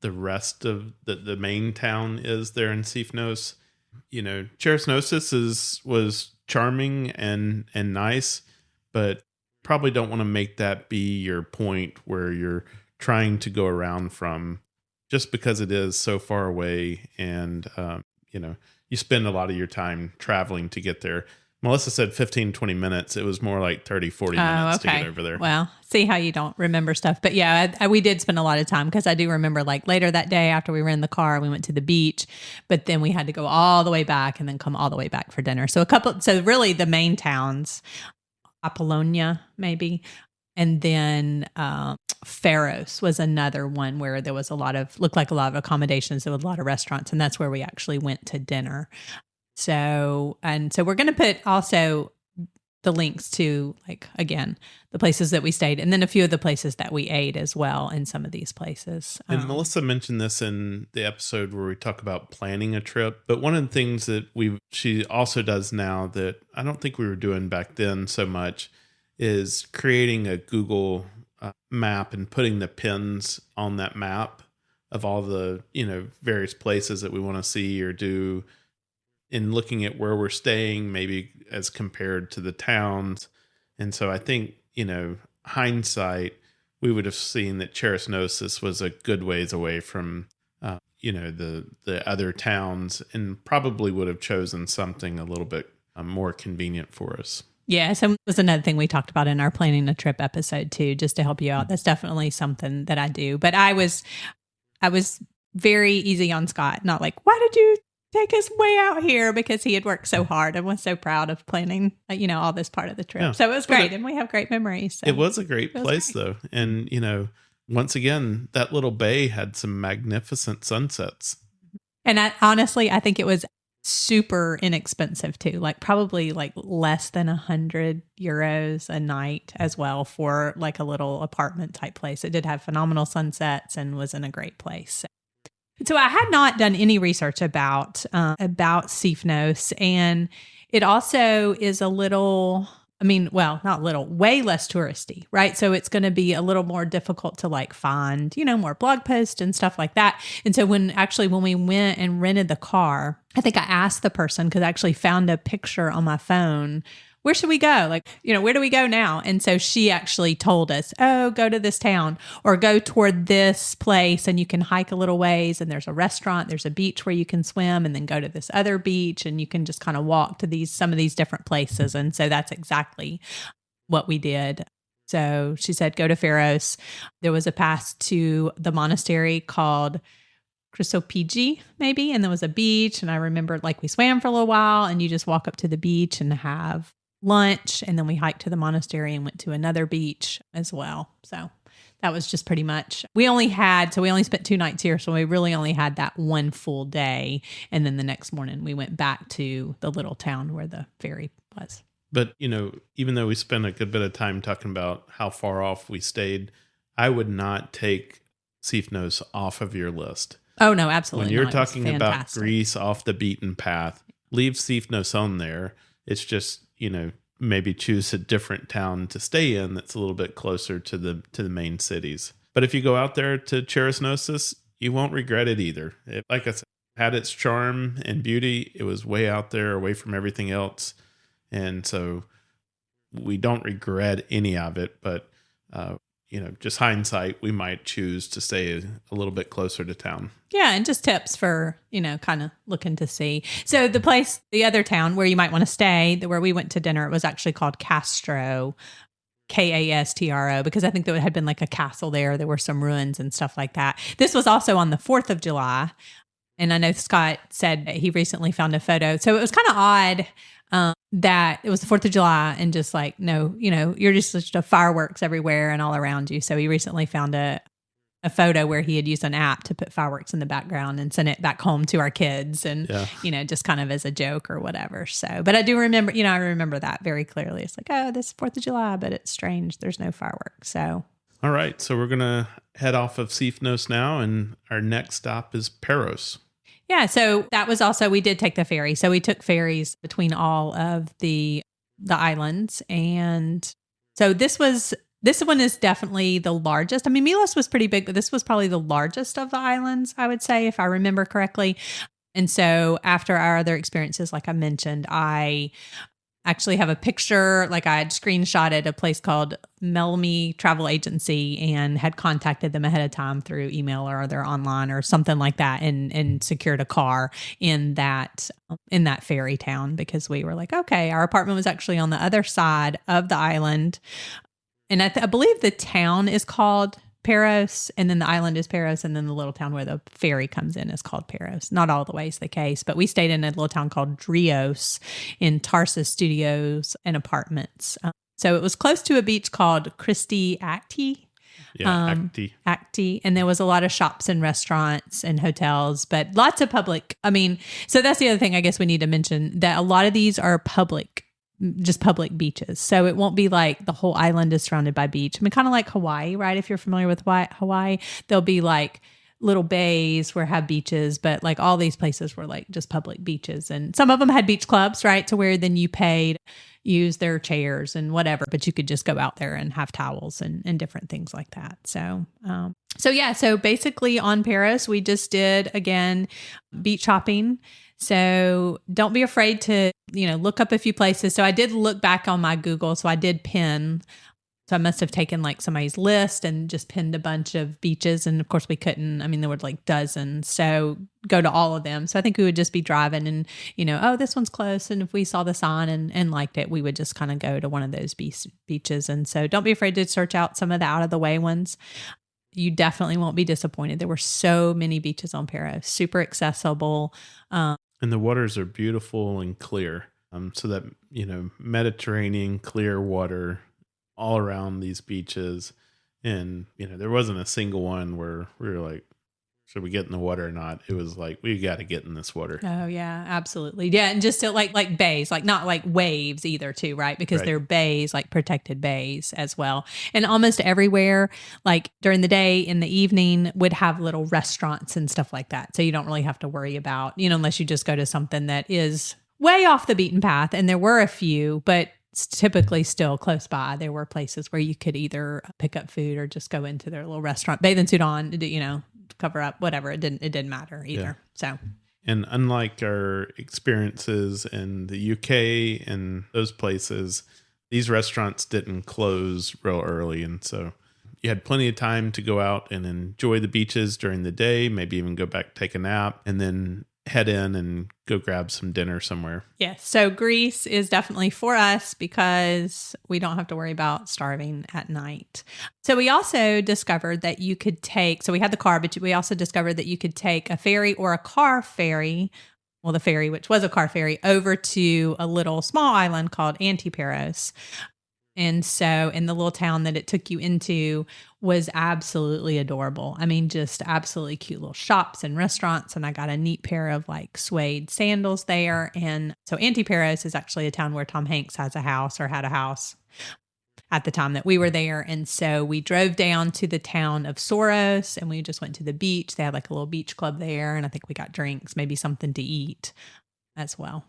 the rest of the main town is there in Sifnos. Chernobyl was charming and nice, but probably don't want to make that be your point where you're trying to go around from, just because it is so far away, and you spend a lot of your time traveling to get there. Melissa said 15, 20 minutes. It was more like 30, 40 minutes to get over there. Well, see how you don't remember stuff. But yeah, we did spend a lot of time, because I do remember like later that day after we were in the car, we went to the beach, but then we had to go all the way back and then come all the way back for dinner. So really the main towns, Apollonia maybe, and then Paros was another one where there was looked like a lot of accommodations. There was a lot of restaurants, and that's where we actually went to dinner. So we're going to put also the links to, like, again, the places that we stayed, and then a few of the places that we ate as well in some of these places. And Melissa mentioned this in the episode where we talk about planning a trip. But one of the things that she also does now that I don't think we were doing back then so much is creating a Google map and putting the pins on that map of all the, various places that we want to see or do, in looking at where we're staying, maybe as compared to the towns. And so I think, hindsight, we would have seen that Chernobyl was a good ways away from, the other towns, and probably would have chosen something a little bit more convenient for us. Yeah, so it was another thing we talked about in our planning a trip episode too, just to help you out. That's definitely something that I do. But I was very easy on Scott, not like, why did you take us way out here, because he had worked so hard and was so proud of planning, all this part of the trip. Yeah. So it was great, and we have great memories. So it was a great place though. And, once again, that little bay had some magnificent sunsets. And honestly, I think it was super inexpensive too, like probably like less than €100 a night as well for like a little apartment type place. It did have phenomenal sunsets and was in a great place. So I had not done any research about Sifnos, and it also is a little, not little, way less touristy, right? So it's going to be a little more difficult to like find, more blog posts and stuff like that. And so when we went and rented the car, I think I asked the person, because I actually found a picture on my phone where should we go? Like, where do we go now? And so she actually told us, oh, go to this town or go toward this place and you can hike a little ways and there's a restaurant, there's a beach where you can swim and then go to this other beach and you can just kind of walk to some of these different places. And so that's exactly what we did. So she said, go to Paros. There was a pass to the monastery called Chrysopigi, maybe. And there was a beach. And I remember we swam for a little while and you just walk up to the beach and have lunch. And then we hiked to the monastery and went to another beach as well. So that was just pretty much, we only spent 2 nights here. So we really only had that one full day. And then the next morning we went back to the little town where the ferry was. But, even though we spent a good bit of time talking about how far off we stayed, I would not take Sifnos off of your list. Oh, no, absolutely When you're not. talking about Greece off the beaten path, leave Sifnos on there. It's just, maybe choose a different town to stay in that's a little bit closer to the main cities. But if you go out there to Cherasnosis, you won't regret it either. It, like I said, had its charm and beauty. It was way out there, away from everything else. And so we don't regret any of it, but, just hindsight, we might choose to stay a little bit closer to town. Yeah. And just tips for, kind of looking to see. So the other town where you might want to stay, where we went to dinner, it was actually called Castro, Kastro, because I think there had been a castle there. There were some ruins and stuff like that. This was also on the 4th of July. And I know Scott said that he recently found a photo. So it was kind of odd that it was the 4th of July and just you're just fireworks everywhere and all around you. So he recently found a photo where he had used an app to put fireworks in the background and sent it back home to our kids and, just kind of as a joke or whatever. So, but I do remember, I remember that very clearly. It's this is 4th of July, but it's strange. There's no fireworks. So. All right. So we're going to head off of Sifnos now. And our next stop is Paros. Yeah, so that was also, we did take the ferry. So we took ferries between all of the islands. And so this one is definitely the largest. I mean, Milos was pretty big, but this was probably the largest of the islands, I would say, if I remember correctly. And so after our other experiences, like I mentioned, I actually have a picture, I had screenshotted a place called Melmi Travel Agency and had contacted them ahead of time through email or they're online or something like that and secured a car in that ferry town because we were okay, our apartment was actually on the other side of the island. And I believe the town is called Paros, and then the island is Paros, and then the little town where the ferry comes in is called Paros. Not all the ways the case, but we stayed in a little town called Drios in Tarsus Studios and apartments. So it was close to a beach called Christi Acti. Yeah, Acti. And there was a lot of shops and restaurants and hotels, but lots of public. I mean, so that's the other thing I guess we need to mention, that a lot of these are just public beaches. So it won't be the whole island is surrounded by beach. I mean, kind of like Hawaii, right? If you're familiar with Hawaii, there'll be little bays where have beaches, but all these places were just public beaches. And some of them had beach clubs, right? To where then you paid, use their chairs and whatever, but you could just go out there and have towels and different things like that. So, so basically on Paros, we just did, again, beach hopping. So don't be afraid to, look up a few places. So I did look back on my Google. So I did pin. So I must have taken somebody's list and just pinned a bunch of beaches. And of course we couldn't, there were dozens. So go to all of them. So I think we would just be driving and, oh, this one's close. And if we saw the sign and liked it, we would just kind of go to one of those beaches. And so don't be afraid to search out some of the out of the way ones. You definitely won't be disappointed. There were so many beaches on Paros, super accessible. And the waters are beautiful and clear. So that, Mediterranean clear water all around these beaches. And, there wasn't a single one where we were should we get in the water or not? It was we got to get in this water. Oh yeah, absolutely. Yeah. And just like bays, not waves either too, right? Because they're bays, protected bays as well. And almost everywhere, during the day, in the evening, would have little restaurants and stuff like that. So you don't really have to worry about, unless you just go to something that is way off the beaten path. And there were a few, but typically still close by. There were places where you could either pick up food or just go into their little restaurant, bathing suit on, cover up, whatever. It didn't matter either. Yeah. So, And unlike our experiences in the UK and those places, these restaurants didn't close real early. And so you had plenty of time to go out and enjoy the beaches during the day, maybe even go back, take a nap, and then head in and go grab some dinner somewhere. Yes. So Greece is definitely for us because we don't have to worry about starving at night. So we also discovered that you could take, so we had the car, but we also discovered that you could take a ferry or a car ferry, well, the ferry, which was a car ferry, over to a little small island called Antiparos. And so, in the little town that it took you into was absolutely adorable. I mean, just absolutely cute little shops and restaurants. And I got a neat pair of like suede sandals there. And so Antiparos is actually a town where Tom Hanks has a house or had a house at the time that we were there. And so we drove down to the town of Soros and we just went to the beach. They had like a little beach club there. And I think we got drinks, maybe something to eat as well.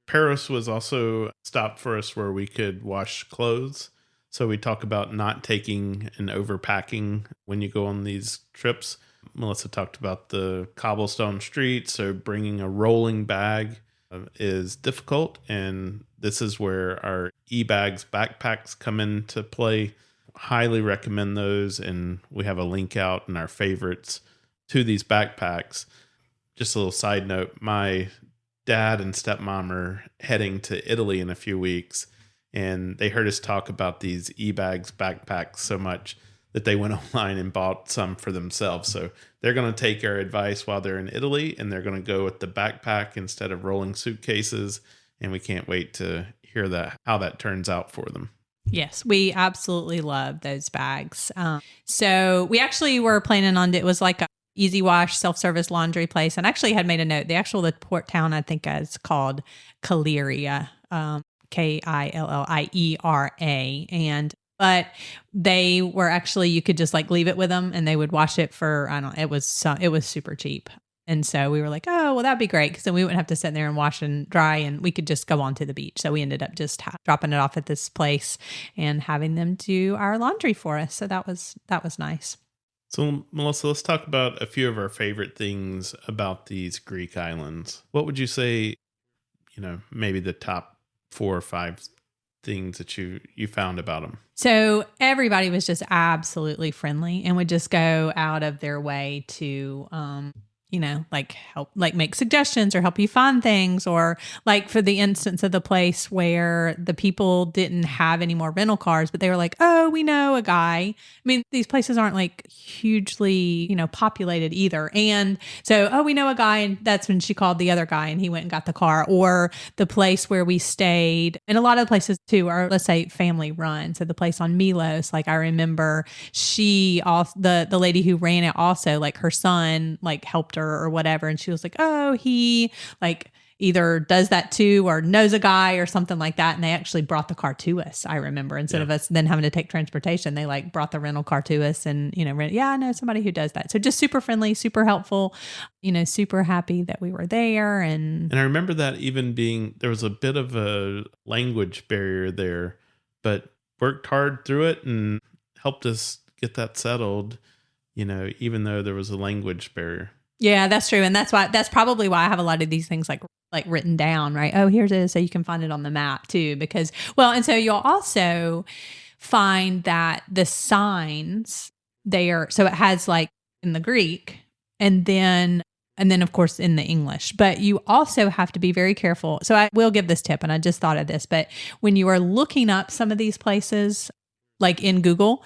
Paros was also a stop for us where we could wash clothes. So we talk about not taking and overpacking when you go on these trips. Melissa talked about the cobblestone streets, so bringing a rolling bag is difficult. And this is where our e-bags backpacks come into play. Highly recommend those. And we have a link out in our favorites to these backpacks. Just a little side note, my dad and stepmom are heading to Italy in a few weeks, and they heard us talk about these e-bags backpacks so much that they went online and bought some for themselves. So they're going to take our advice while they're in Italy, and they're going to go with the backpack instead of rolling suitcases. And we can't wait to hear how that turns out for them. Yes, we absolutely love those bags. So we actually were planning on, it was like a easy wash, self-service laundry place. And actually had made a note. The port town, I think, is called Kiliria, Killiera. But they were actually, you could just like leave it with them and they would wash it for, it was super cheap. And so we were like, oh, well, that'd be great. Because then we wouldn't have to sit there and wash and dry and we could just go on to the beach. So we ended up just dropping it off at this place and having them do our laundry for us. So that was nice. So, Melissa, let's talk about a few of our favorite things about these Greek islands. What would you say, maybe the top 4 or 5 things that you found about them? So everybody was just absolutely friendly and would just go out of their way to, help, make suggestions or help you find things, or like for the instance of the place where the people didn't have any more rental cars, but they were like, oh, we know a guy. I mean, these places aren't like hugely, populated either. And so, oh, we know a guy. And that's when she called the other guy and he went and got the car. Or the place where we stayed, and a lot of the places too are, let's say, family run. So the place on Milos, like I remember the lady who ran it also, like her son, like helped her or whatever. And she was like, oh, he like either does that too or knows a guy or something like that. And they actually brought the car to us. I remember, instead of us then having to take transportation, they like brought the rental car to us and, I know somebody who does that. So just super friendly, super helpful, super happy that we were there. And I remember that even there was a bit of a language barrier there, but worked hard through it and helped us get that settled, even though there was a language barrier. Yeah, that's true. And that's probably why I have a lot of these things like written down, right? Oh, here's it. So you can find it on the map too, because, and so you'll also find that the signs so it has like in the Greek and then of course in the English, but you also have to be very careful. So I will give this tip, and I just thought of this, but when you are looking up some of these places, like in Google,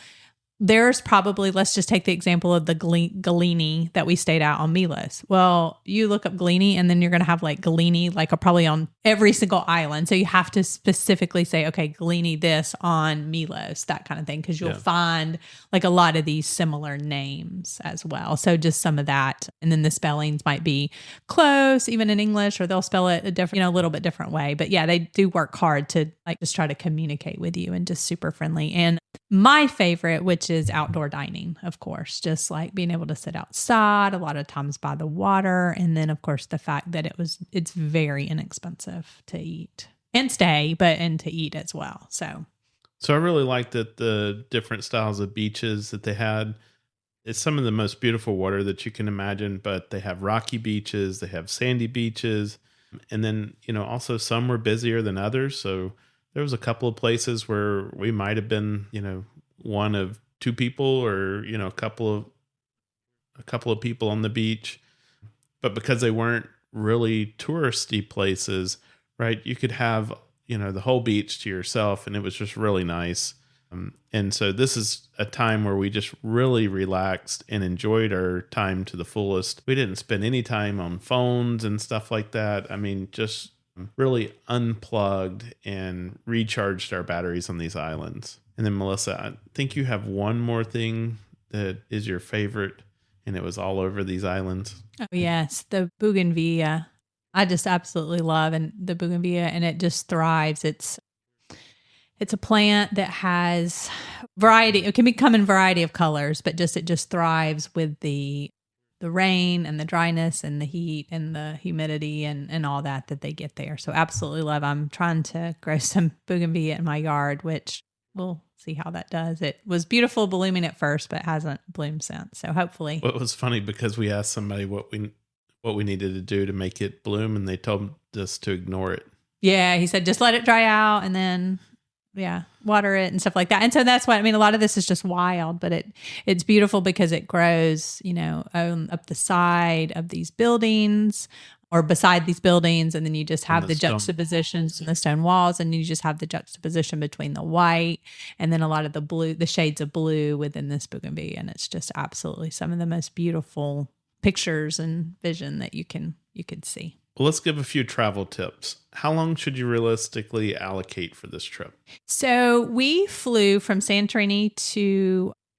there's probably, let's just take the example of the Galini that we stayed at on Milos. Well, you look up Galini and then you're going to have like Galini, like probably on every single island. So you have to specifically say, okay, Galini this on Milos, that kind of thing. Cause you'll find like a lot of these similar names as well. So just some of that. And then the spellings might be close, even in English, or they'll spell it a different, a little bit different way. But yeah, they do work hard to like just try to communicate with you and just super friendly. And my favorite, which is outdoor dining, of course, just like being able to sit outside a lot of times by the water. And then of course the fact that it's very inexpensive to eat and stay, and to eat as well. So I really liked that the different styles of beaches that they had, It's some of the most beautiful water that you can imagine, but they have rocky beaches, they have sandy beaches, and then, also some were busier than others. So there was a couple of places where we might have been, one of two people or, a couple of people on the beach. But because they weren't really touristy places, right, you could have, the whole beach to yourself, and it was just really nice. And so this is a time where we just really relaxed and enjoyed our time to the fullest. We didn't spend any time on phones and stuff like that. I mean, just really unplugged and recharged our batteries on these islands. And then Melissa, I think you have one more thing that is your favorite, and it was all over these islands. Oh, yes, the bougainvillea. I just absolutely love the bougainvillea, and it just thrives. It's a plant that has variety. It can come in variety of colors, but it just thrives with the rain and the dryness and the heat and the humidity and all that they get there. So absolutely love. I'm trying to grow some bougainvillea in my yard, which we'll see how that does. It was beautiful blooming at first, but hasn't bloomed since. So hopefully. Well, it was funny because we asked somebody what we needed to do to make it bloom, and they told us to ignore it. Yeah, he said just let it dry out and then water it and stuff like that. And so that's what, a lot of this is just wild, but it's beautiful because it grows, up the side of these buildings or beside these buildings. And then you just have the juxtapositions and the stone walls, and you just have the juxtaposition between the white and then a lot of the blue, the shades of blue within this bougainvillea. And it's just absolutely some of the most beautiful pictures and vision that you could see. Well, let's give a few travel tips. How long should you realistically allocate for this trip? So we flew from Santorini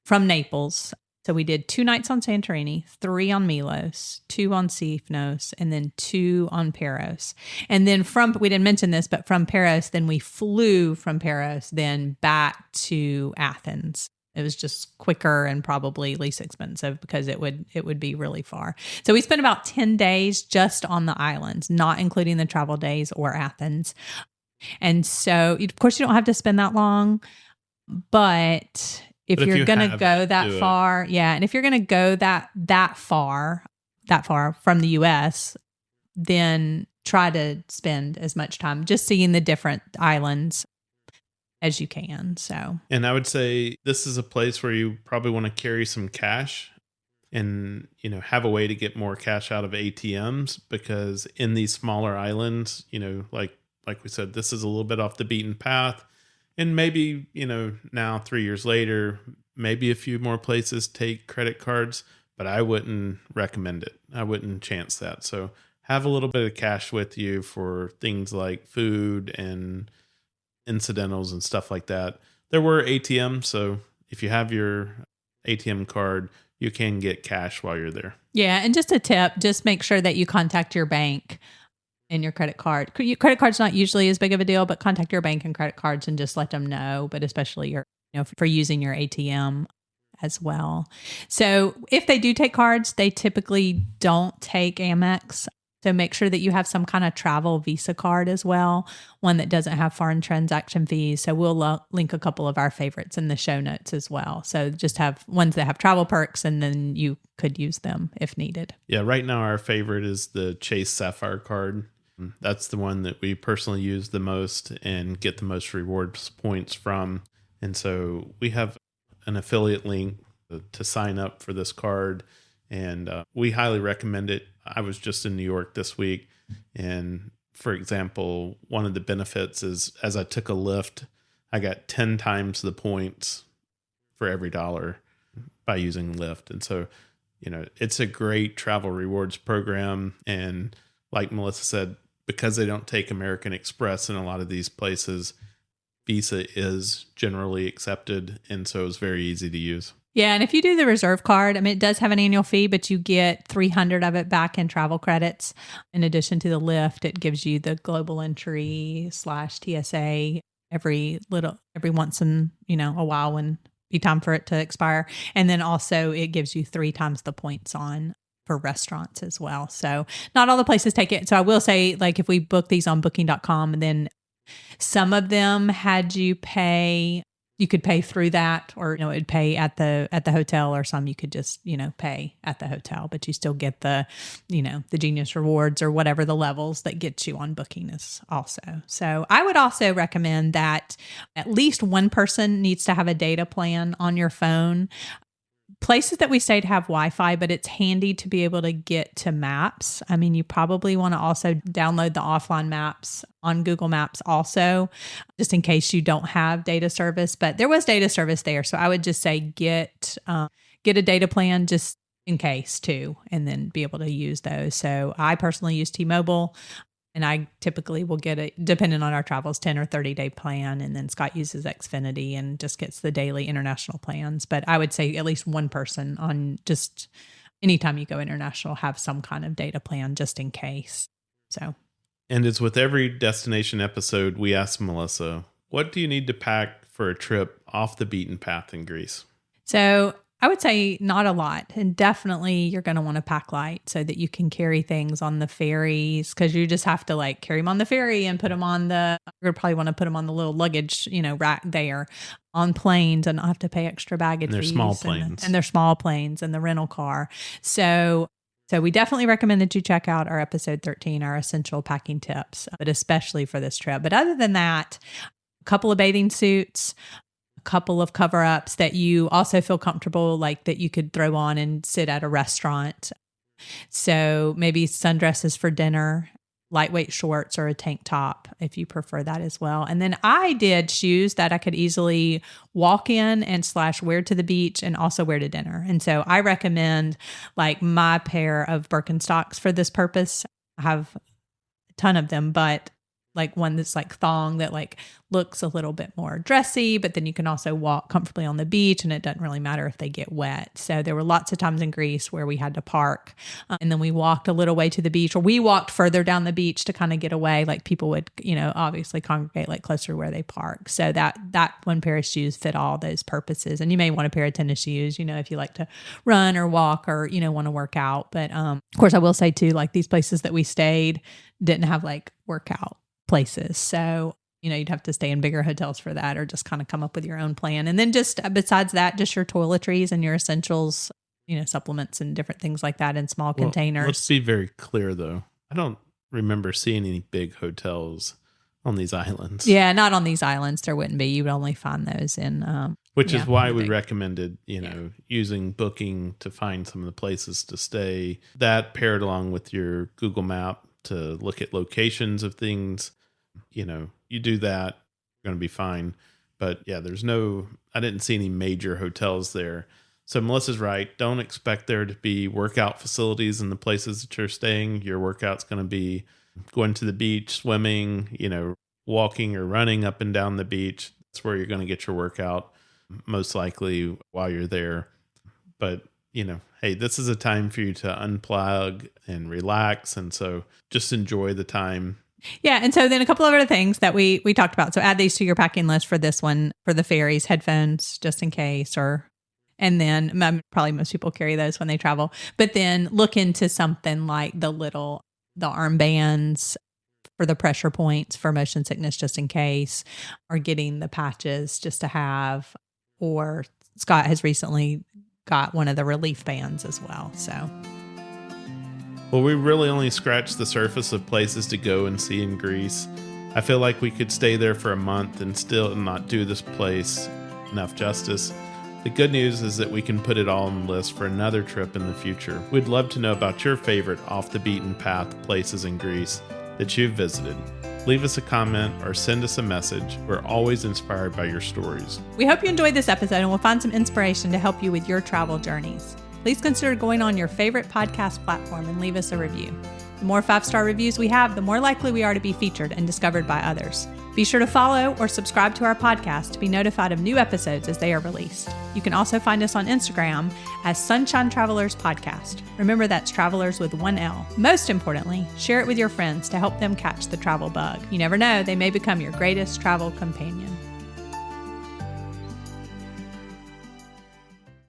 from Naples. So we did 2 nights on Santorini, 3 on Milos, 2 on Sifnos, and then 2 on Paros. And then we didn't mention this, but from Paros, then we flew from Paros, then back to Athens. It was just quicker and probably least expensive because it would be really far. So we spent about 10 days just on the islands, not including the travel days or Athens. And so, of course, you don't have to spend that long, but if you're going to go that far, and if you're going to go that far from the U.S., then try to spend as much time just seeing the different islands as you can. So, and I would say this is a place where you probably want to carry some cash and, have a way to get more cash out of ATMs, because in these smaller islands, like we said, this is a little bit off the beaten path. And maybe, now 3 years later, maybe a few more places take credit cards, but I wouldn't recommend it. I wouldn't chance that. So have a little bit of cash with you for things like food and incidentals and stuff like that. There were ATMs, so if you have your ATM card, you can get cash while you're there. Yeah, and just a tip, just make sure that you contact your bank and your credit card. Your credit card's not usually as big of a deal, but contact your bank and credit cards and just let them know, but especially for using your ATM as well. So if they do take cards, they typically don't take Amex. So make sure that you have some kind of travel Visa card as well, one that doesn't have foreign transaction fees. So we'll link a couple of our favorites in the show notes as well. So just have ones that have travel perks, and then you could use them if needed. Yeah, right now our favorite is the Chase Sapphire card. That's the one that we personally use the most and get the most rewards points from. And so we have an affiliate link to sign up for this card, and we highly recommend it. I was just in New York this week, and for example, one of the benefits is as I took a Lyft, I got 10 times the points for every dollar by using Lyft. And so, it's a great travel rewards program. And like Melissa said, because they don't take American Express in a lot of these places, Visa is generally accepted. And so it's very easy to use. Yeah, and if you do the reserve card, it does have an annual fee, but you get 300 of it back in travel credits. In addition to the Lyft, it gives you the global entry / TSA every once in, a while when be time for it to expire. And then also it gives you 3 times the points on for restaurants as well. So not all the places take it. So I will say, like, if we book these on booking.com, then some of them had you pay you could pay through that, or it would pay at the hotel, or some you could just pay at the hotel, but you still get the the Genius rewards or whatever the levels that gets you on booking is also. So I would also recommend that at least one person needs to have a data plan on your phone. Places that we stayed have Wi-Fi, but it's handy to be able to get to maps. I mean, you probably want to also download the offline maps on Google Maps also, just in case you don't have data service. But there was data service there. So I would just say get a data plan just in case too, and then be able to use those. So I personally use T-Mobile. And I typically will get it, depending on our travels, 10 or 30-day plan. And then Scott uses Xfinity and just gets the daily international plans. But I would say at least one person on just anytime you go international, have some kind of data plan just in case. So. And as with every destination episode, we ask Melissa, what do you need to pack for a trip off the beaten path in Greece? So I would say not a lot. And definitely you're going to want to pack light so that you can carry things on the ferries, because you just have to carry them on the ferry and put them on you're going to probably want to put them on the little luggage, rack there on planes, and not have to pay extra baggage fees. They're small planes. And they're small planes and the rental car. So we definitely recommend that you check out our episode 13, our essential packing tips, but especially for this trip. But other than that, a couple of bathing suits, a couple of cover-ups that you also feel comfortable, that you could throw on and sit at a restaurant. So maybe sundresses for dinner, lightweight shorts, or a tank top if you prefer that as well. And then I did shoes that I could easily walk in and / wear to the beach and also wear to dinner. And so I recommend my pair of Birkenstocks for this purpose. I have a ton of them, but one that's thong that looks a little bit more dressy, but then you can also walk comfortably on the beach and it doesn't really matter if they get wet. So there were lots of times in Greece where we had to park and then we walked a little way to the beach, or we walked further down the beach to kind of get away. People would, obviously congregate closer to where they park. So that one pair of shoes fit all those purposes. And you may want a pair of tennis shoes, if you like to run or walk or, want to work out. But of course I will say too, these places that we stayed didn't have workout places. So, you'd have to stay in bigger hotels for that, or just kind of come up with your own plan. And then just besides that, just your toiletries and your essentials, supplements and different things like that in small containers. Let's be very clear though. I don't remember seeing any big hotels on these islands. Yeah, not on these islands. There wouldn't be. You would only find those in... Which is why we recommended, using Booking to find some of the places to stay. That paired along with your Google map to look at locations of things. You do that, you're going to be fine. But yeah, I didn't see any major hotels there. So Melissa's right. Don't expect there to be workout facilities in the places that you're staying. Your workout's going to be going to the beach, swimming, walking or running up and down the beach. That's where you're going to get your workout most likely while you're there. But, hey, this is a time for you to unplug and relax. And so just enjoy the time. Yeah. And so then a couple of other things that we talked about. So add these to your packing list for this one, for the ferries, headphones, just in case, and then probably most people carry those when they travel, but then look into something like the armbands for the pressure points for motion sickness, just in case, or getting the patches just to have, or Scott has recently got one of the relief bands as well. So. Well, we really only scratched the surface of places to go and see in Greece. I feel like we could stay there for a month and still not do this place enough justice. The good news is that we can put it all on the list for another trip in the future. We'd love to know about your favorite off the beaten path places in Greece that you've visited. Leave us a comment or send us a message. We're always inspired by your stories. We hope you enjoyed this episode and will find some inspiration to help you with your travel journeys. Please consider going on your favorite podcast platform and leave us a review. The more 5-star reviews we have, the more likely we are to be featured and discovered by others. Be sure to follow or subscribe to our podcast to be notified of new episodes as they are released. You can also find us on Instagram as Sunshine Travelers Podcast. Remember, that's travelers with 1 L. Most importantly, share it with your friends to help them catch the travel bug. You never know, they may become your greatest travel companion.